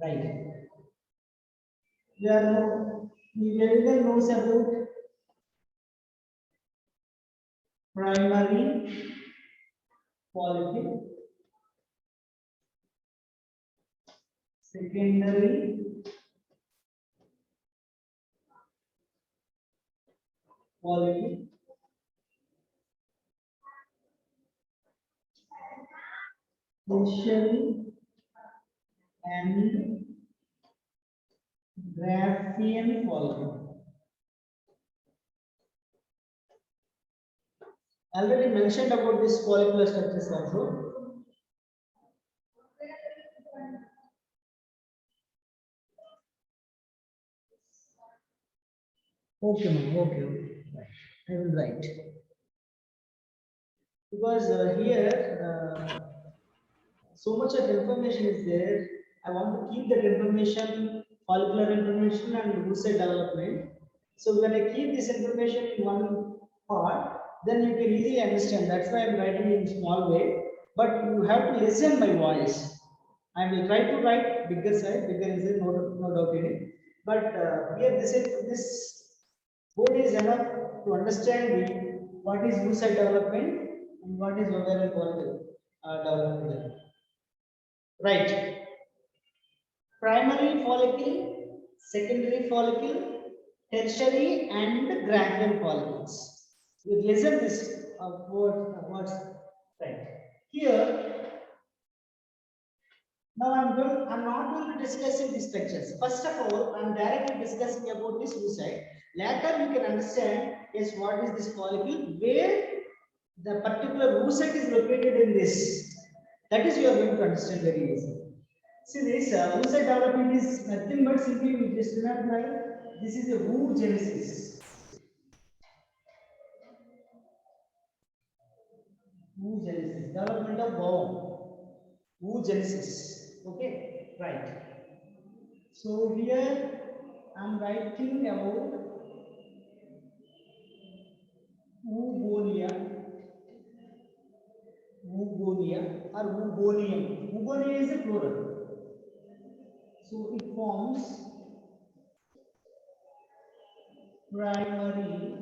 Right. Everyone knows about primary follicle, secondary follicle, tertiary and Graphian follicle. Already mentioned about this follicular structures also. Okay, ma'am. Okay. I will write. Because here so much of information is there. I want to keep that information, follicular information and oocyte development. So when I keep this information in one part, then you can easily understand. That's why I'm writing in small way. But you have to listen my voice. I will try to write bigger size, bigger is no doubt in it. But here this board is enough to understand what is oocyte development and what is ovarian follicle development. Right. Primary follicle, secondary follicle, tertiary and Graafian follicles. You listen this words right. Here, now I'm not going to discuss in these structures. First of all, I'm directly discussing about this oocyte. Later you can understand yes, what is this follicle, where the particular oocyte is located in this. That is you are going to understand very easily. See this oocyte development is nothing but simply we just remember this is a oogenesis. Oogenesis, development of bone. Oogenesis. Okay, right. So here I am writing about oogonia, oogonia or oogonium. Oogonia is a plural. So it forms primary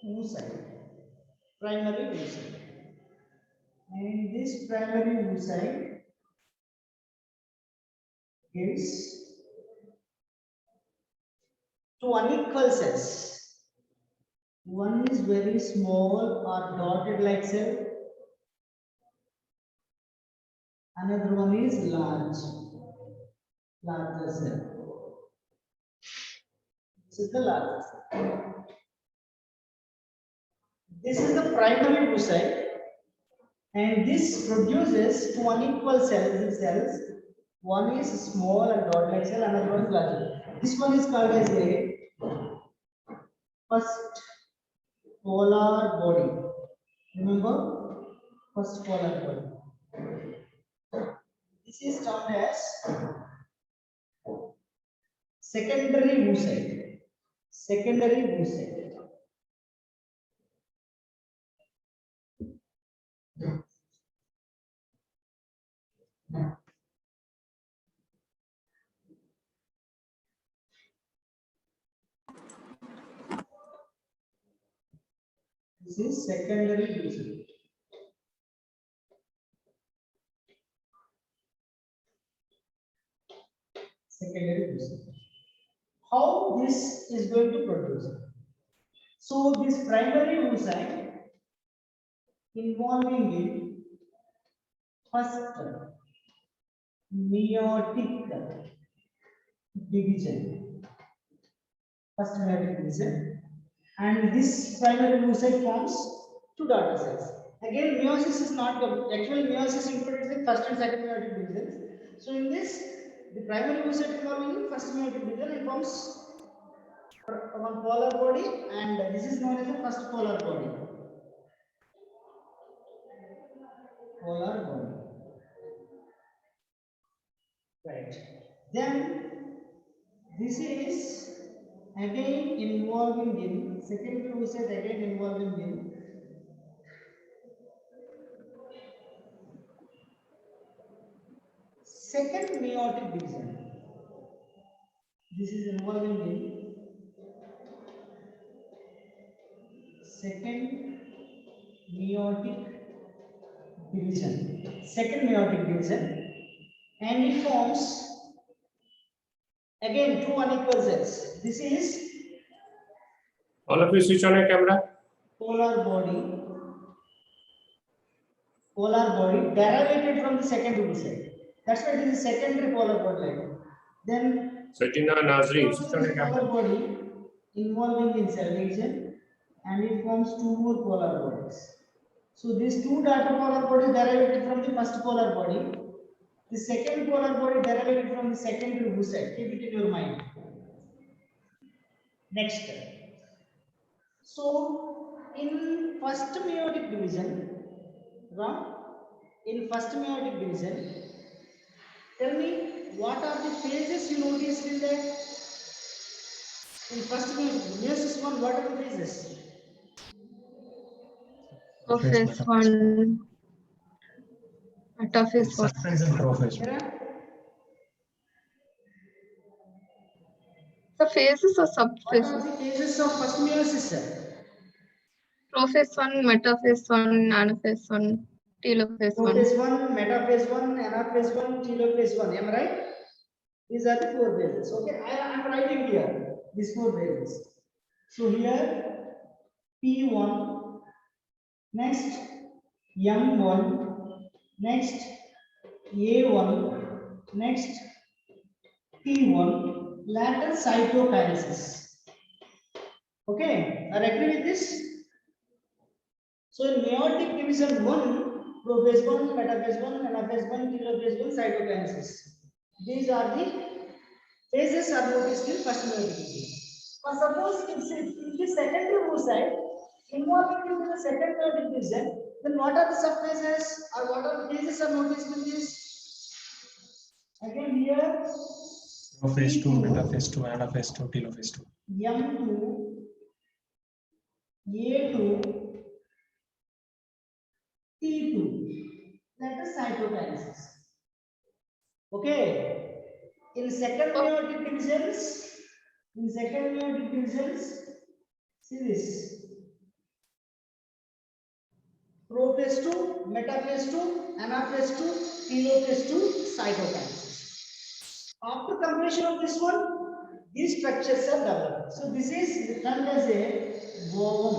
oocyte. Primary oocyte. And this primary oocyte gives two unequal cells. One is very small or dotted like cell. Another one is larger cell. This is the larger cell. This is the primary oocyte, and this produces two unequal cells. One is small and dotted like cell, another one is larger. This one is called as a first polar body. Remember, first polar body. This is termed as secondary oocyte. Secondary oocyte. This is secondary oocyte. Secondary oocyte. How this is going to produce? So this primary oocyte involving in first meiotic division. First meiotic division, and this primary oocyte forms two daughter cells. Again, meiosis is not actual meiosis included in first and second meiotic divisions. So in this, the primary oocyte involving in first meiotic division it forms one polar body, and this is known as the first polar body. Polar body. Right. Then this is again involving in secondary oocyte again involving in second meiotic division. This is involving in second meiotic division. Second meiotic division, and it forms again two unequal sets. This is All of you switch on your camera. polar body derivated from the second oocyte. That's why this is secondary polar body line. Then Sajina Nazreen, switch on your polar camera. body involving in cell division, and it forms two more polar bodies. So these two daughter polar bodies derivated from the first polar body. The second polar body derivated from the secondary oocyte. Keep it in your mind. Next. So in first meiotic division, tell me what are the phases you noticed in that? In first meiosis one, what are the phases? Phase 1, metaphase 1. Subphase and prophase. The phases or What are subphases? the phases of first meiosis, sir? Prophase 1, metaphase 1, anaphase 1, telophase 1. Prophase 1, metaphase 1, anaphase 1, telophase 1. Am I right? These are the four phases. Okay, I am writing here these four phases. So here P1, next M1, next A1, next P1, later cytokinesis. Okay, are you agree with this? So in meiotic division 1, prophase 1, metaphase 1, anaphase 1, telophase 1, cytokinesis. These are the phases are noticed in first meiotic division. But suppose if the secondary oocyte involving into the second meiotic division, then what are the subphases or what are the phases are noticed in this? Again here Prophase 2, metaphase 2, anaphase 2, telophase 2. M2, A2, T2, that is cytokinesis. Okay, in second meiotic divisions, see this: prophase 2, metaphase 2, anaphase 2, telophase 2, cytokinesis. After completion of this one, these structures are developed. So this is termed as a ovum.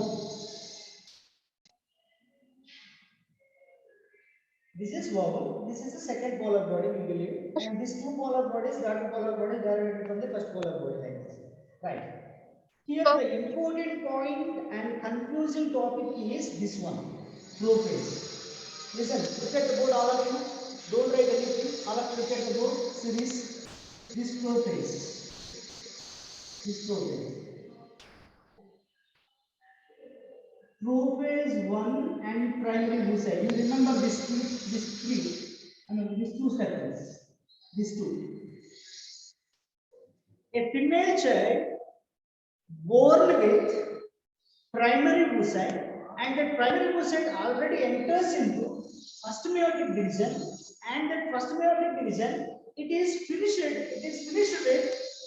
This is ovum. This is the second polar body, we believe, and these two polar bodies, daughter polar bodies, derived from the first polar body, like this. Right. Here, the important point and confusing topic is this one: prophase. Listen, look at the board, all of you. Don't write anything. All of you look at the board. See this prophase. Prophase 1 and primary oocyte. You remember these two sections. These two. A female child born with primary oocyte, and that primary oocyte already enters into first meiotic division, and that first meiotic division it is finished with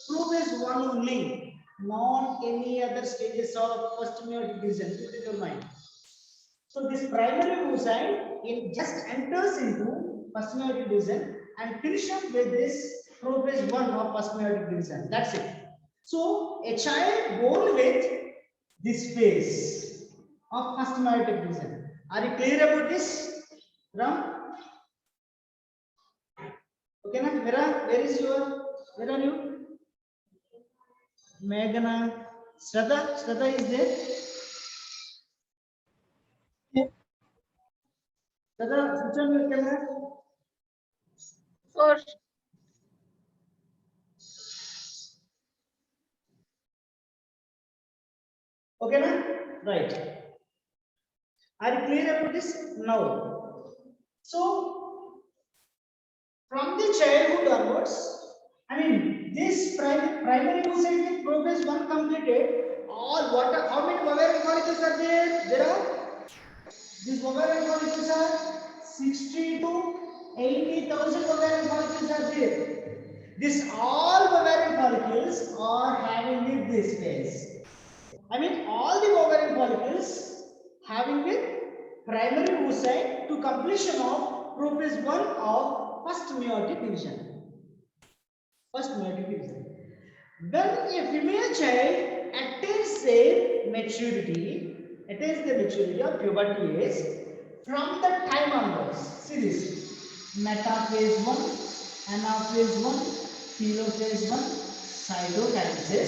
prophase 1 only, not any other stages of first meiotic division. Keep it in your mind. So this primary oocyte it just enters into first meiotic division and finishes with this prophase 1 of first meiotic division. That's it. So a child born with this phase of first meiotic division. Are you clear about this, Ram? Okay, na? Mira, where are you? Meghana, Shraddha is there? Shraddha, switch on your camera. Or Okay, na? Right. Are you clear about this now? So from the childhood onwards, I mean this primary oocyte with prophase 1 completed, how many ovarian follicles are there? There are these ovarian follicles are 60 to 80,000 ovarian follicles are there. This all ovarian follicles are having this phase. I mean, all the ovarian follicles having the primary oocyte to completion of prophase 1 of first meiotic division. First meiotic division. When a female child attains their maturity, attains the maturity of puberty age, from the time onwards, see this, metaphase 1, anaphase 1, telophase 1, cytokinesis,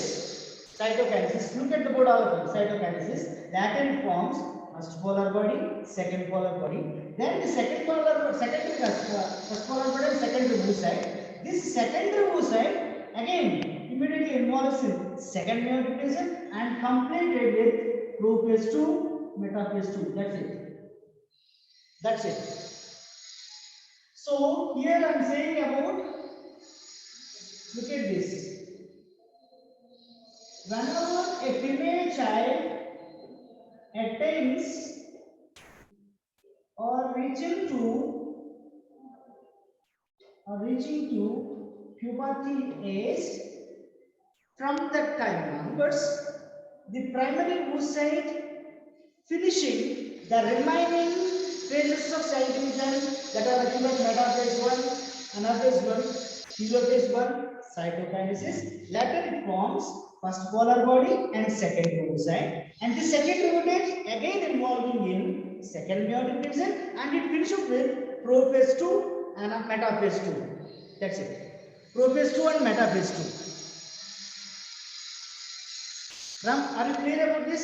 look at the board all of them, cytokinesis, later it forms first polar body, second polar body, then the secondary first polar body and secondary oocyte. This secondary oocyte again immediately involves in second meiotic division and completed with prophase 2, metaphase 2. That's it. So here I am saying about, look at this. Whenever a female child attains or reaching to puberty age, from that time onwards, the primary oocyte finishing the remaining phases of cell division that are nothing but metaphase 1, anaphase 1, telophase 1, cytokinesis. Later it forms first polar body and second oocyte, and the second oocyte again involving in second meiotic division, and it finishes with prophase 2 and metaphase 2. That's it. Prophase 2 and metaphase 2. Ram, are you clear about this?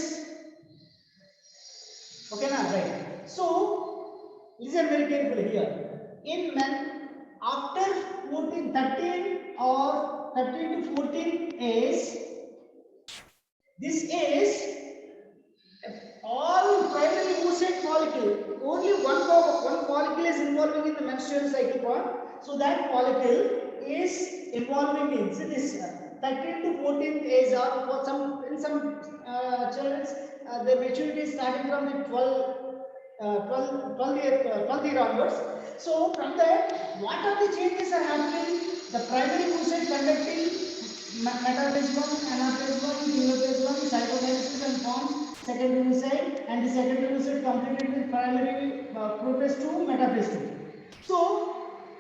Okay, now right. So listen very carefully here. In men, after 13 or 13 to 14 age, this age, all primary oocyte follicle, only one follicle is involving in the menstrual cycle part. So that follicle is involving in, see this 13 to 14th age, or for some in some children the maturity is starting from the 12th year onwards. So from there, what are the changes are happening? The primary oocyte conducting metaphase 1, anaphase 1, telophase 1, cytokinesis and forms secondary oocyte, and the secondary oocyte completed with primary prophase 2, metaphase 2. So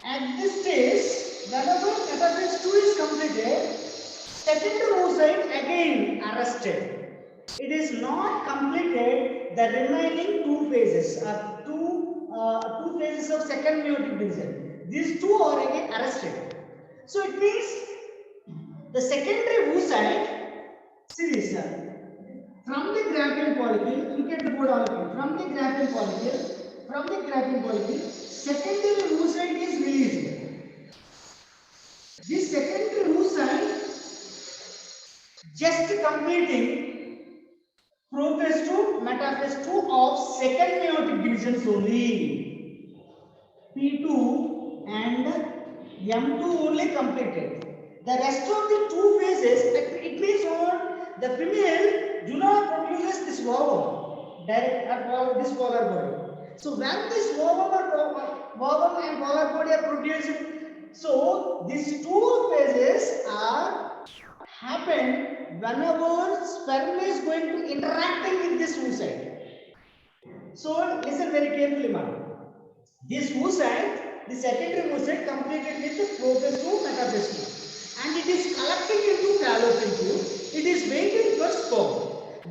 at this stage, whenever metaphase 2 is completed, secondary oocyte again arrested. It is not completed the remaining two phases, two phases of second meiotic division. These two are again arrested. So it means the secondary oocyte, see this, from the Graafian follicle, look at the board all of you. From the Graafian follicle, secondary oocyte is released. This secondary oocyte just completing prophase 2, metaphase 2 of second meiotic divisions only. P2 and M2 only completed. The rest of the two phases, it means what? The female do not produce this ovum direct at this polar body. So when this ovum and polar body are produced, so these two phases are happen whenever sperm is going to interacting with this oocyte. So listen very carefully, man. This oocyte, the secondary oocyte completed with the prophase 2, metaphase 2, and it is collecting into fallopian tube. It is waiting for sperm.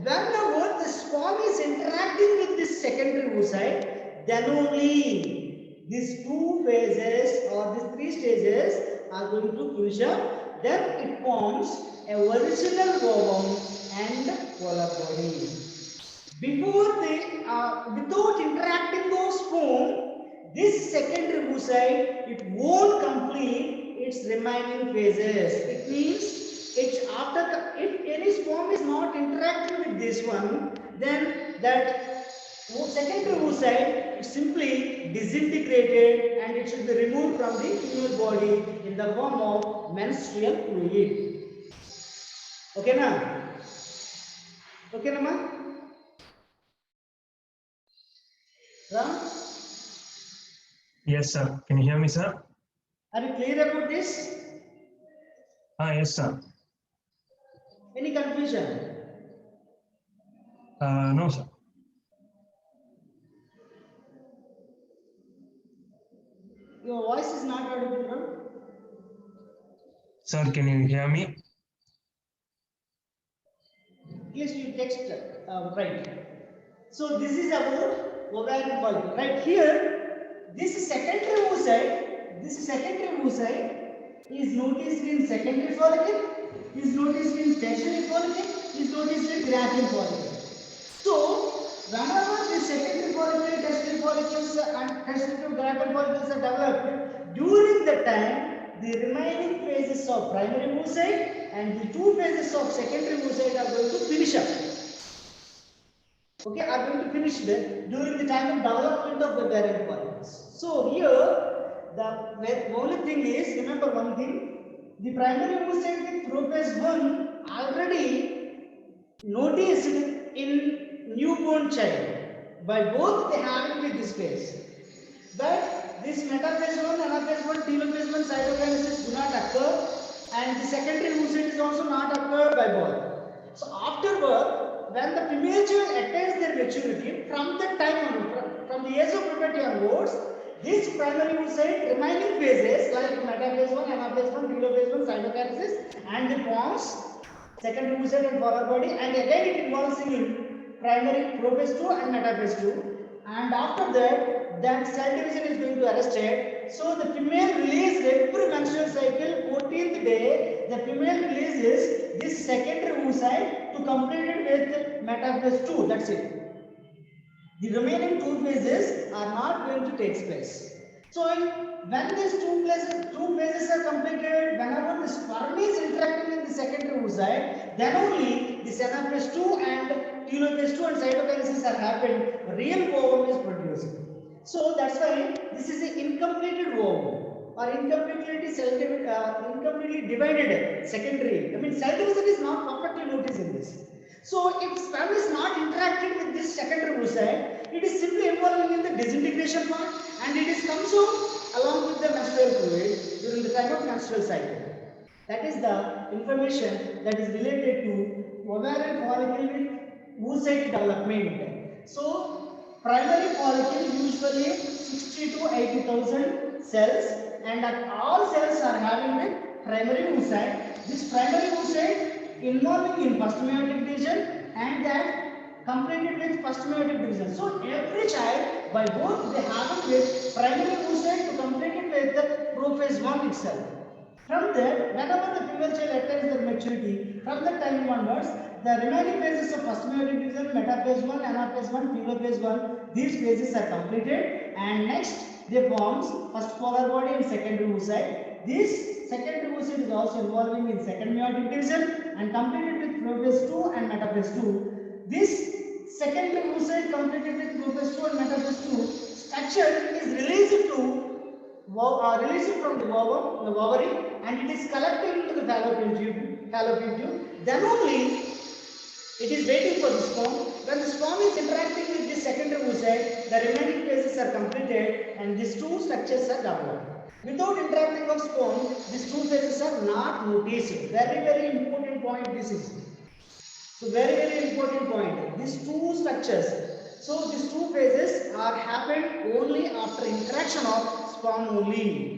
Whenever the sperm is interacting with this secondary oocyte, then only these two phases or these three stages are going to finish up. Then it forms a original ovum and polar body. Before they, without interacting those sperm, this secondary oocyte, it won't complete its remaining phases. It means if any sperm is not interacting with this one, then that secondary oocyte is simply disintegrated and it should be removed from the female body in the form of menstrual fluid. Okay, na? Okay, na, ma? Ram? Yes, sir. Can you hear me, sir? Are you clear about this? Yes, sir. Any confusion? No, sir. Your voice is not audible, no? Sir, can you hear me? Please you text right. So this is about ovarian follicle. Right here, this secondary oocyte is noticed in secondary follicle, is noticed in tertiary follicle, is noticed in graphene follicle. So whenever the secondary follicle, tertiary follicles and tertiary to graphene follicles are developed, during the time the remaining phases of primary oocyte and the two phases of secondary oocyte are going to finish up. Okay, are going to finish during the time of development of the ovarian follicles. So here, the only thing is, remember one thing, the primary oocyte with prophase 1 already noticed in newborn child by both they having with this phase. But this metaphase 1, anaphase 1, telophase 1 cytokinesis do not occur, and the secondary oocyte is also not occurred by both. So after birth, when the female child attains their maturity, from that time on, from the age of puberty onwards, this primary oocyte remaining phases like metaphase 1, anaphase 1, telophase 1, cytokinesis, and it forms secondary oocyte and polar body, and again it involves in primary prophase 2 and metaphase 2. And after that cell division is going to arrested. So the female releases every menstrual cycle 14th day. The female releases this secondary oocyte to complete it with metaphase 2. That's it. The remaining two phases are not going to take place. So when these two phases are completed, whenever the sperm is interacting in the secondary oocyte, then only the anaphase 2 and telophase 2 and cytokinesis are happened. Real ovum is produced. So that's why this is an incompleted ovum or incompletely divided secondary. I mean, cell division is not perfectly noticed in this. So if sperm is not interacting with this secondary oocyte, it is simply involving in the disintegration part, and it is comes out along with the menstrual fluid during the time of menstrual cycle. That is the information that is related to ovarian follicle with oocyte development. So primary follicle usually 60 to 80,000 cells, and all cells are having a primary oocyte. This primary oocyte involving in first meiotic division and that completed with first meiotic division. So every child by both they have it with primary oocyte to complete it with the prophase 1 itself. From there, whenever the female child attains their maturity, from that time onwards, the remaining phases of first meiotic division, metaphase 1, anaphase 1, telophase 1, these phases are completed, and next they forms first polar body and secondary oocyte. This secondary oocyte is also involving in second meiotic division and completed with prophase 2 and metaphase 2. This secondary oocyte completed with prophase 2 and metaphase 2 structure is released from the ovary, and it is collected into the fallopian tube. Then only it is waiting for the sperm. When the sperm is interacting with this secondary oocyte, the remaining phases are completed and these two structures are developed. Without interacting of sperm, these two phases are not noticed. Very important point this is. So very important point. These two structures. So these two phases are happened only after interaction of sperm only.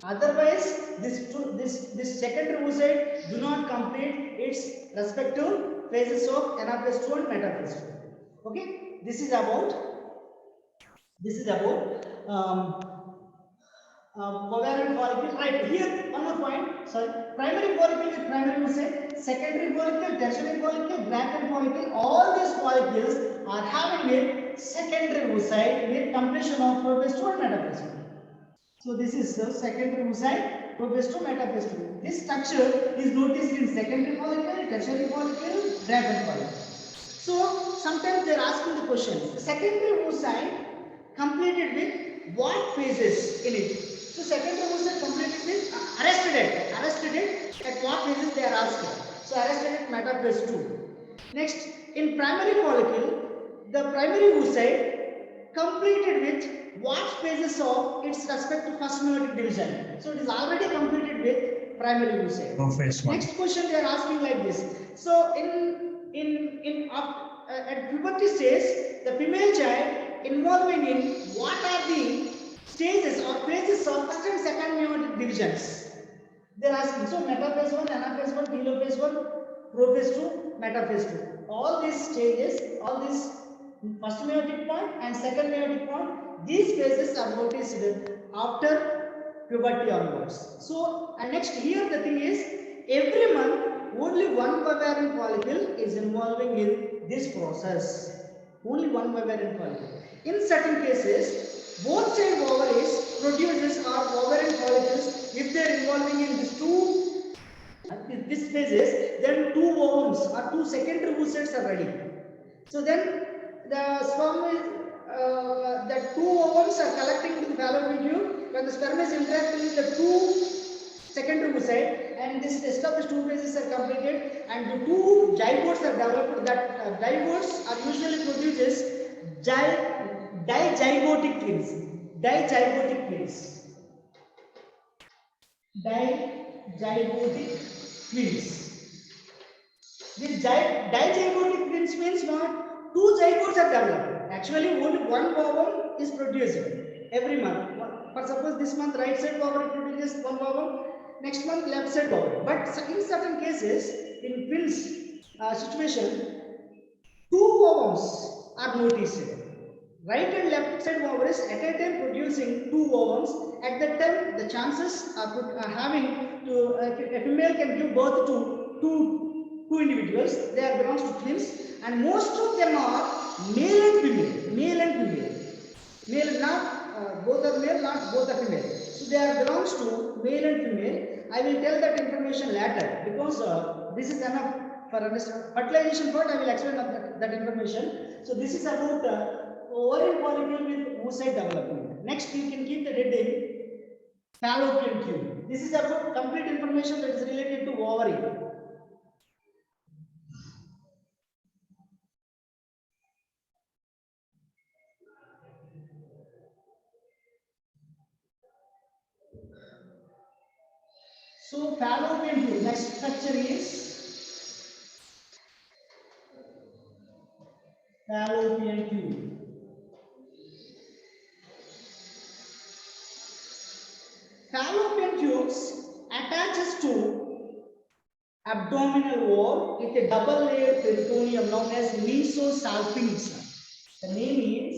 Otherwise, this secondary oocyte do not complete its respective phases of anaphase 2 and metaphase 2. Okay, this is about ovarian follicle. Right here, one more point. Sorry, primary follicle with primary oocyte, secondary follicle, tertiary follicle, graphene follicle. All these follicles are having a secondary oocyte with completion of prophase 2 and metaphase 2. So this is the secondary oocyte, prophase 2, metaphase 2. This structure is noticed in secondary follicle, tertiary follicle, graphene follicle. So sometimes they are asking the question: the secondary oocyte completed with what phases in it? So secondary oocyte completed with arrested at what phases they are asking? So arrested at metaphase 2. Next, in primary follicle, the primary oocyte completed with what phases of its respective first meiotic division. So it is already completed with primary oocyte. Prophase 1. Next question they are asking like this. So at puberty stage, the female child involving in what are the stages or phases of first and second meiotic divisions? They are asking. So metaphase 1, anaphase 1, telophase 1, prophase 2, metaphase 2. All these stages, all these first meiotic point and second meiotic point, these phases are noticed after puberty onwards. So, and next here the thing is, every month only one ovarian follicle is involving in this process. Only one ovarian follicle. In certain cases, both side ovaries produces our ovarian follicles. If they are involving in these phases, then two ovums or two secondary oocytes are ready. So then the sperm is the two ovums are collecting to the fallopian tube. When the sperm is interacting with the two secondary oocyte, and this established two phases are completed, and the two zygotes are developed. That zygotes are usually produces dizygotic twins. Dizygotic twins. Dizygotic twins. This dizygotic twins means what? Two zygotes are developed. Actually, only one ovum is produced every month. For suppose this month right side ovary produces one ovum, next month left side ovum. But in certain cases, in twins situation, two ovums are noticed. Right and left side ovaries at a time producing two ovums. At that time, the chances are having to a female can give birth to two individuals. They are belongs to twins, and most of them are male and female. Male and female. Male, not both are male, not both are female. So they are belongs to male and female. I will tell that information later because this is enough for understanding. Fertilization part I will explain that information. So this is about ovarian follicle with oocyte development. Next you can keep the heading fallopian tube. This is about complete information that is related to ovary. So fallopian tube, next structure is fallopian tube. Fallopian tubes attaches to abdominal wall with a double layered peritoneum known as mesosalpinx. The name is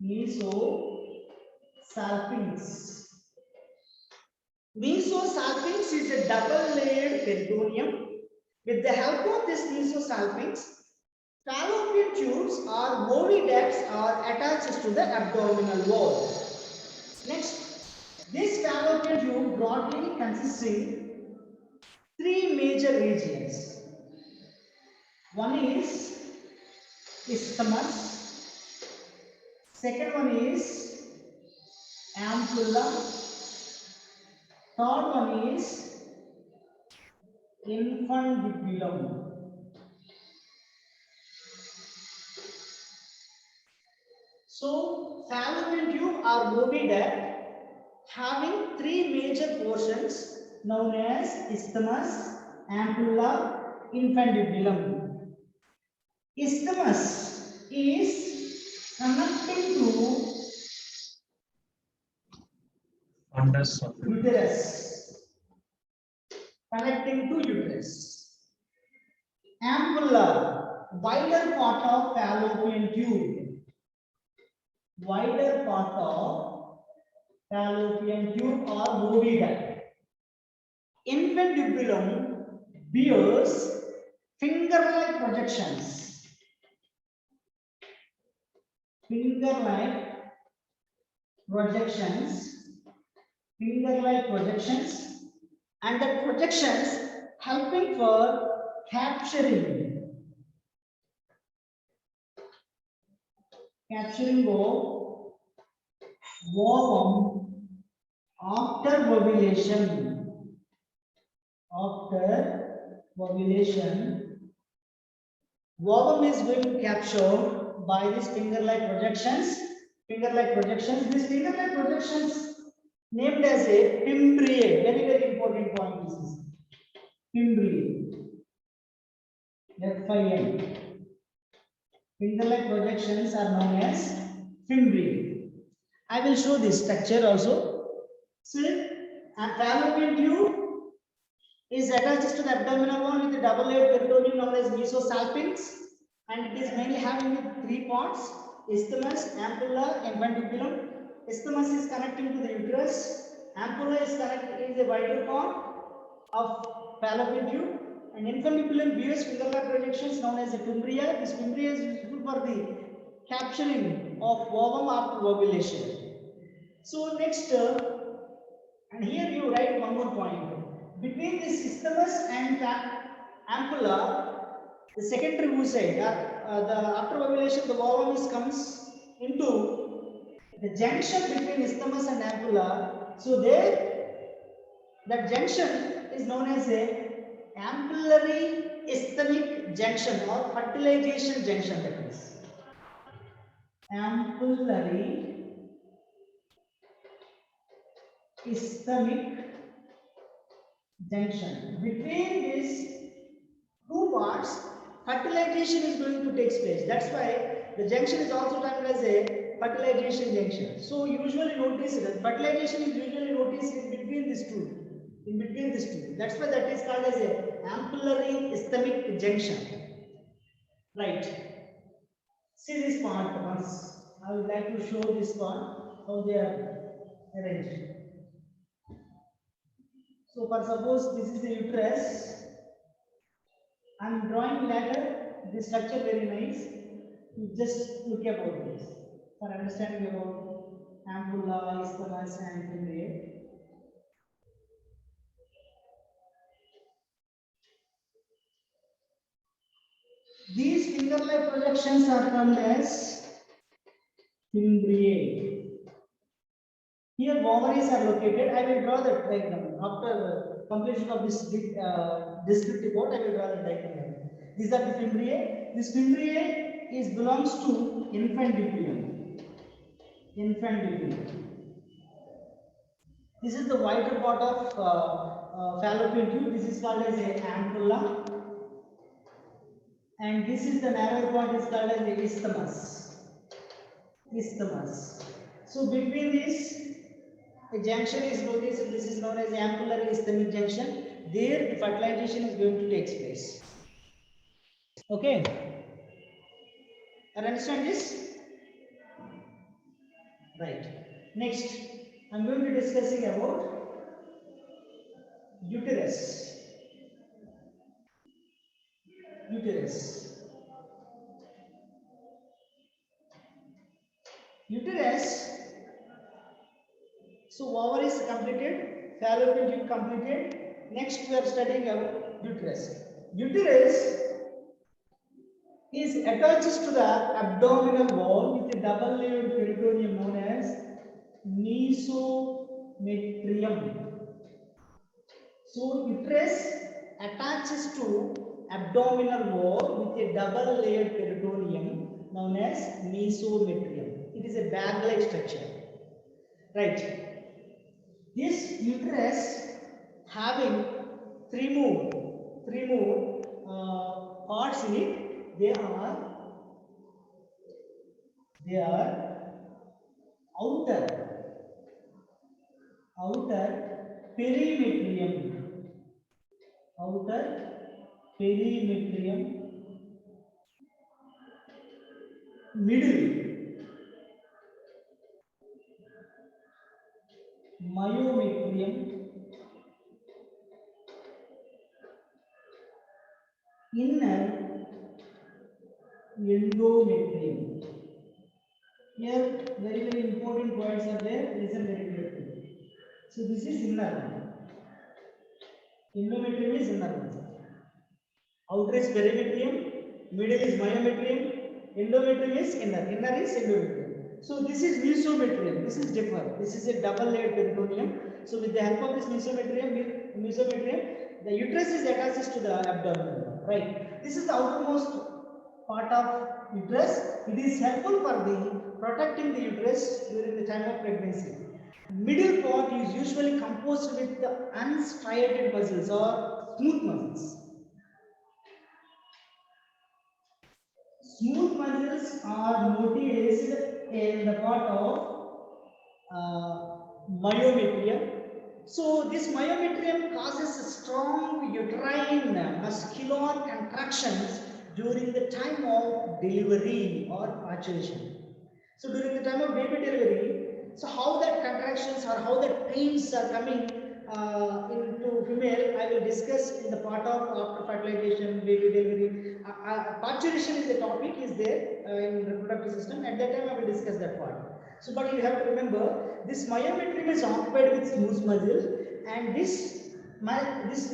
mesosalpinx. Mesosalpinx is a double layered peritoneum. With the help of this mesosalpinx, fallopian tubes or oviducts are attached to the abdominal wall. Next, this fallopian tube broadly consisting three major regions. One is isthmus, second one is ampulla, third one is infundibulum. So, fallopian tube or oviduct having three major portions known as isthmus, ampulla, infundibulum. Isthmus is connecting to Fundus of uterus. Connecting to uterus. Ampulla, wider part of fallopian tube. Wider part of fallopian tube or oviduct. Infundibulum bears finger-like projections. Finger-like projections. Finger-like projections, and the projections helping for capturing of ovum after ovulation. After ovulation, ovum is going to capture by these finger-like projections. Finger-like projections. These finger-like projections named as a fimbriae. Very, very important point is this. Fimbriae. F-I-M. Finger-like projections are known as fimbriae. I will show this structure also. See, a fallopian tube is attached to the abdominal wall with a double-layered peritoneum known as mesosalpinx, and it is mainly having three parts: isthmus, ampulla, infundiculum. Isthmus is connecting to the uterus. Ampulla is a wider part of fallopian tube, and infundiculum bears finger-like projections known as a fimbria. This fimbria is useful for the capturing of ovum after ovulation. So next, and here you write one more point. Between this isthmus and ampulla, the secondary oocyte, after ovulation, the ovum comes into the junction between isthmus and ampulla. So there, that junction is known as a ampullary isthmic junction or fertilization junction. That is ampullary isthmic junction. Between these two parts, fertilization is going to take place. That's why the junction is also termed as a fertilization junction. So usually notice that fertilization is usually noticed in between these two. In between these two. That's why that is called as a ampullary isthmic junction. Right. See this part once. I would like to show this part, how they are arranged. So for suppose this is the uterus, I am drawing later this structure very nice. You just look about this for understanding about ampulla, isthmus and fimbriae. These finger-like projections are termed as fimbriae. Here ovaries are located. I will draw the diagram after completion of this descriptive part. I will draw the diagram. These are the fimbriae. This fimbriae belongs to infundiculum. Infundiculum. This is the wider part of fallopian tube. This is called as a ampulla, and this is the narrow part is called as the isthmus. Isthmus. So between this, a junction is noticed. This is known as the ampullary isthmic junction. There, the fertilization is going to take place. Okay. I understand this. Right. Next, I am going to be discussing about uterus. Uterus. Uterus. So ovary is completed, fallopian tube completed. Next, we are studying about uterus. Uterus is attached to the abdominal wall with a double-layered peritoneum known as mesometrium. So uterus attaches to abdominal wall with a double-layered peritoneum known as mesometrium. It is a bag-like structure. Right. This uterus having three more parts in it. They are outer perimetrium, middle myometrium, inner endometrium. Here, very important points are there. Listen very carefully. So this is inner one. Endometrium is inner one. Outer is perimetrium, middle is myometrium, endometrium is inner. Inner is endometrium. So this is mesometrium. This is different. This is a double-layered peritoneum. So with the help of this mesometrium, the uterus is attached to the abdomen. Right. This is the outermost part of uterus. It is helpful for the protecting the uterus during the time of pregnancy. Middle part is usually composed with the unstriated muscles or smooth muscles. Smooth muscles are noticed in the part of myometrium. So this myometrium causes strong uterine muscular contractions during the time of delivery or parturition. So during the time of baby delivery, so how that contractions or how that pains are coming into female, I will discuss in the part of after fertilization, baby delivery. Parturition is the topic is there in reproductive system. At that time, I will discuss that part. So, but you have to remember this myometrium is occupied with smooth muscles, and this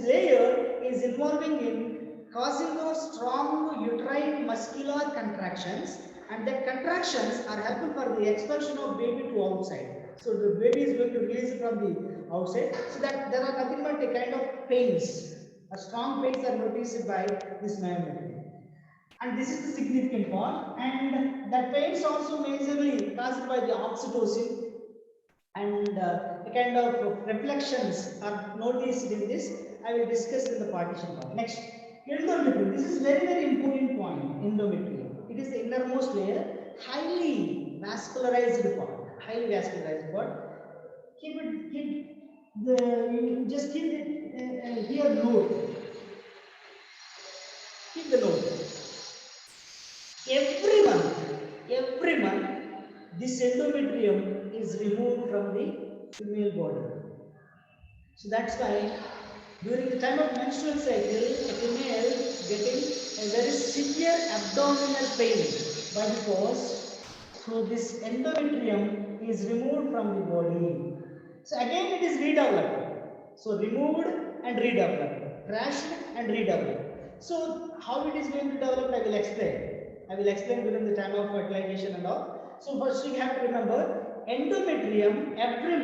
layer is involving in causing those strong uterine muscular contractions, and that contractions are helpful for the expulsion of baby to outside. So the baby is going to release it from the outside, so that there are nothing but a kind of pains. A strong pains are noticed by this myometrium, and this is the significant part. And that pains also majorly caused by the oxytocin, and a kind of reflections are noticed in this. I will discuss in the partition part. Next, endometrium. This is very important point. Endometrium. It is the innermost layer, highly vascularized part. Highly vascularized part. Just keep it here node. Keep the node. Every month, this endometrium is removed from the female body. So that's why during the time of menstrual cycle, a female getting a very severe abdominal pain. Why? Because so this endometrium is removed from the body. So again it is redeveloped. So removed and redeveloped, crashed and redeveloped. So how it is going to develop, I will explain. I will explain during the time of fertilization and all. So first you have to remember, endometrium every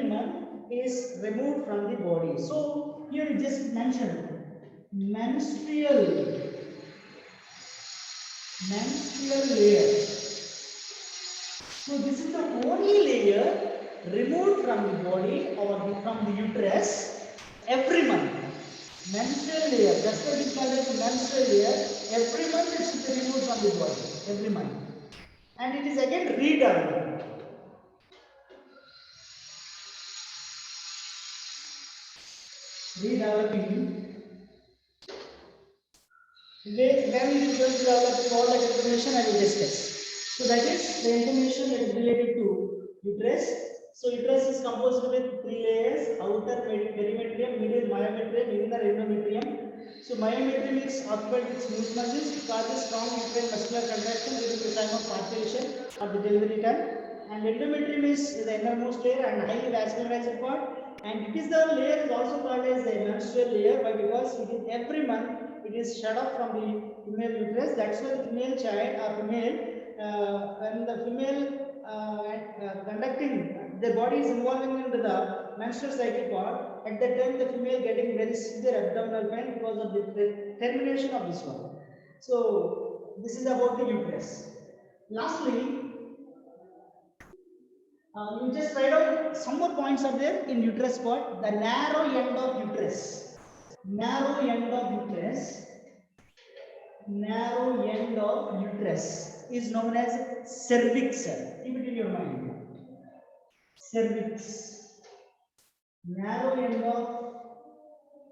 month is removed from the body. So here it just mentioned menstrual layer. So this is the only layer removed from the body or from the uterus every month. Menstrual layer, that's what is called as menstrual layer. Every month it should be removed from the body, every month. And it is again redeveloped. Redeveloping. When it is going to develop all that information, I will discuss. So that is the information that is related to uterus. So uterus is composed with three layers: outer perimetrium, middle myometrium, inner endometrium. So myometrium is occupied with smooth muscles. It causes strong uterine muscular contraction during the time of parturition or the delivery time. And endometrium is the innermost layer and highly vascularized part. And it is the layer is also called as the menstrual layer. Why? Because it is every month it is shut off from the female uterus. That's why the female child or female, when the female conducting, the body is involving into the menstrual cycle part. At that time, the female getting very severe abdominal pain because of the termination of this one. So this is about the uterus. Lastly, you just write down some more points are there in uterus part. The narrow end of uterus. Narrow end of uterus is known as cervix. Keep it in your mind. Cervix. Narrow end of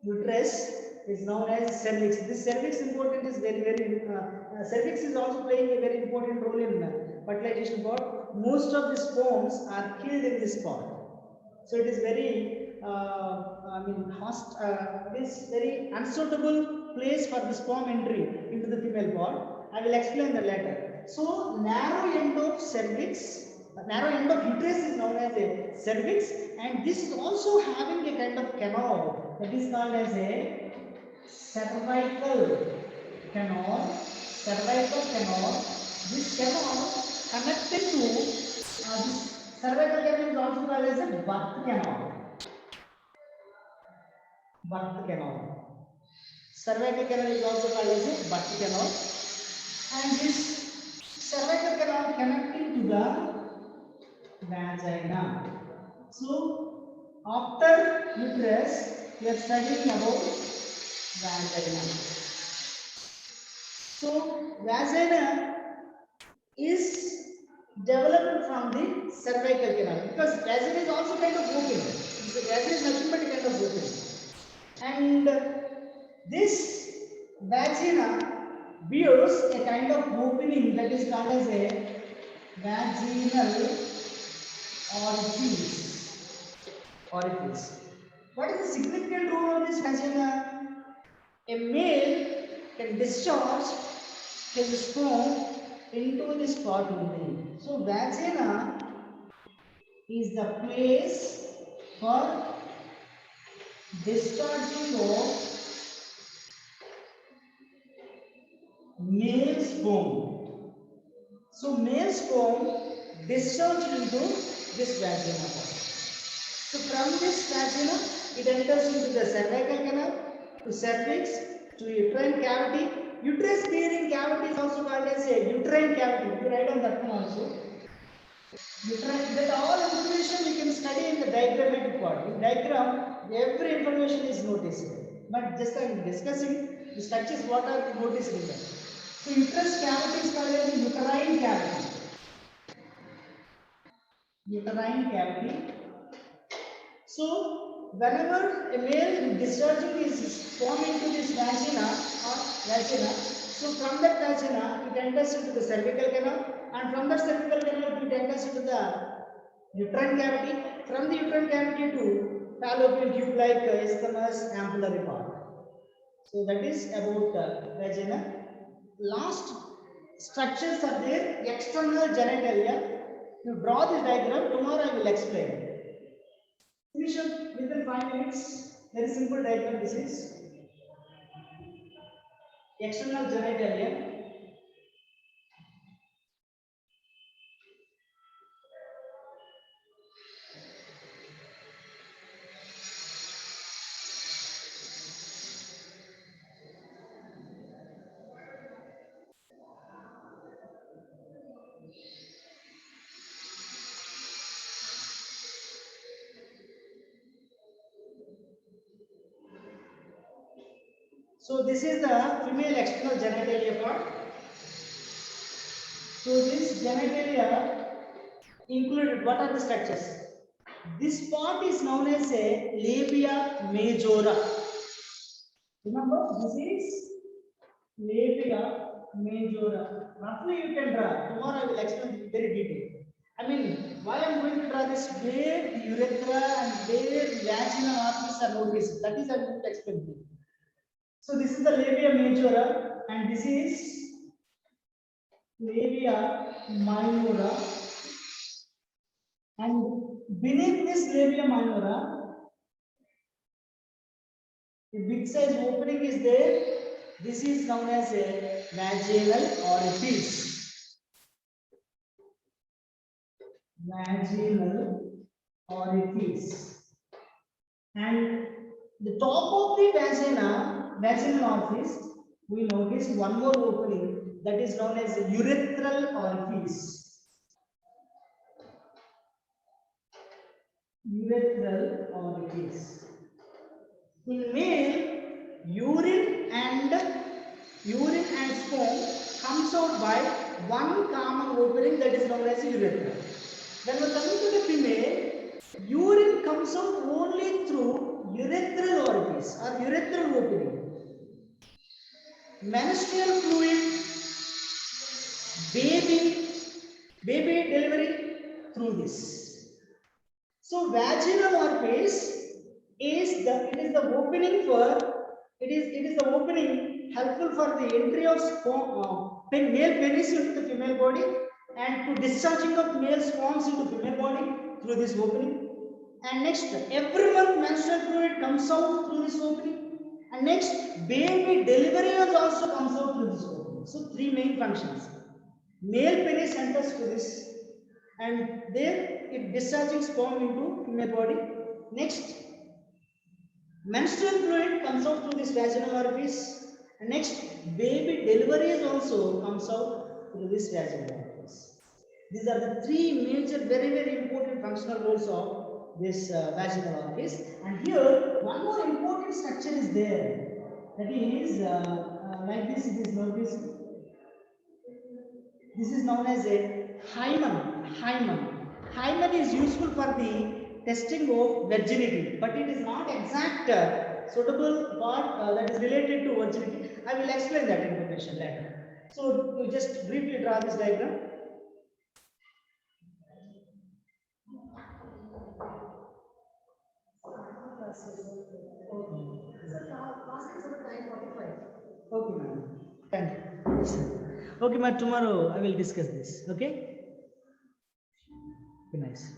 uterus is known as cervix. This cervix important is very cervix is also playing a very important role in fertilization part. Most of the sperms are killed in this part. So it is very it is very unsuitable place for the sperm entry into the female part. I will explain that later. So narrow end of cervix, narrow end of uterus is known as a cervix, and this is also having a kind of canal that is called as a cervical canal. This canal connected to this cervical canal is also called as a birth canal. Birth canal. Cervical canal is also called as a birth canal. and this cervical canal connecting to the vagina. So after uterus, we are studying about vagina. So vagina is developed from the cervical canal because vagina is also kind of open. So vagina is nothing but a kind of open. And this vagina bears a kind of opening that is called as a vaginal orifice. What is the significant role of this vagina? A male can discharge his sperm into this part only. So vagina is the place for discharging of male sperm. So male sperm discharged into this vagina part. So from this vagina, it enters into the cervical canal, to cervix, to uterine cavity. Uterus bearing cavity is also called as a uterine cavity. You write on that one also. Uterine, that all information we can study in the diagrammatic part. In diagram, every information is noticed. But just I am discussing the structures what are noticed in that. So uterus cavity is called as a uterine cavity. Uterine cavity. So, whenever a male discharging his sperm into this vagina or vagina, so from that vagina it enters into the cervical canal, and from that cervical canal it enters into the uterine cavity, from the uterine cavity to fallopian tube like isthmus ampullary part. So that is about vagina. Last structures are there, external genitalia. You draw this diagram, tomorrow I will explain. Finish up within 5 minutes. Very simple diagram. This is external genitalia. So this is the female external genitalia part. So this genitalia included, what are the structures? This part is known as a labia majora. Remember, this is labia majora. Roughly you can draw. Tomorrow I will explain very detail. I mean, why I am going to draw this, where the urethra and where the vaginal arteries are noticed. That is I am going to explain to you. So this is the labia majora and this is labia minora, and beneath this labia minora, the big size opening is there. This is known as a vaginal orifice. Vaginal orifice. And the top of the vaginal orifice, we notice one more opening that is known as a urethral orifice. Urethral orifice. In male, urine and sperm comes out by one common opening that is known as urethra. When we are coming to the female, urine comes out only through urethral orifice or urethral opening. Menstrual fluid, baby delivery through this. So vaginal orifice is the opening for the opening helpful for the entry of male penis into the female body and to discharging of male sperms into female body through this opening. And next, every month menstrual fluid comes out through this opening. And next, baby delivery also comes out through this opening. So three main functions. Male penis enters to this, and there it discharging sperm into female body. Next, menstrual fluid comes out through this vaginal orifice, And next, baby deliveries also comes out through this vaginal orifice. These are the three major, very important functional roles of this vaginal orifice. And here, one more important structure is there. That is like this. It is known as this is known as a hymen. Hymen is useful for the testing of virginity, but it is not exact suitable part that is related to virginity. I will explain that information later. So you just briefly draw this diagram. Okay, ma'am. Thank you. Okay, ma'am. Tomorrow I will discuss this. Okay. Be nice.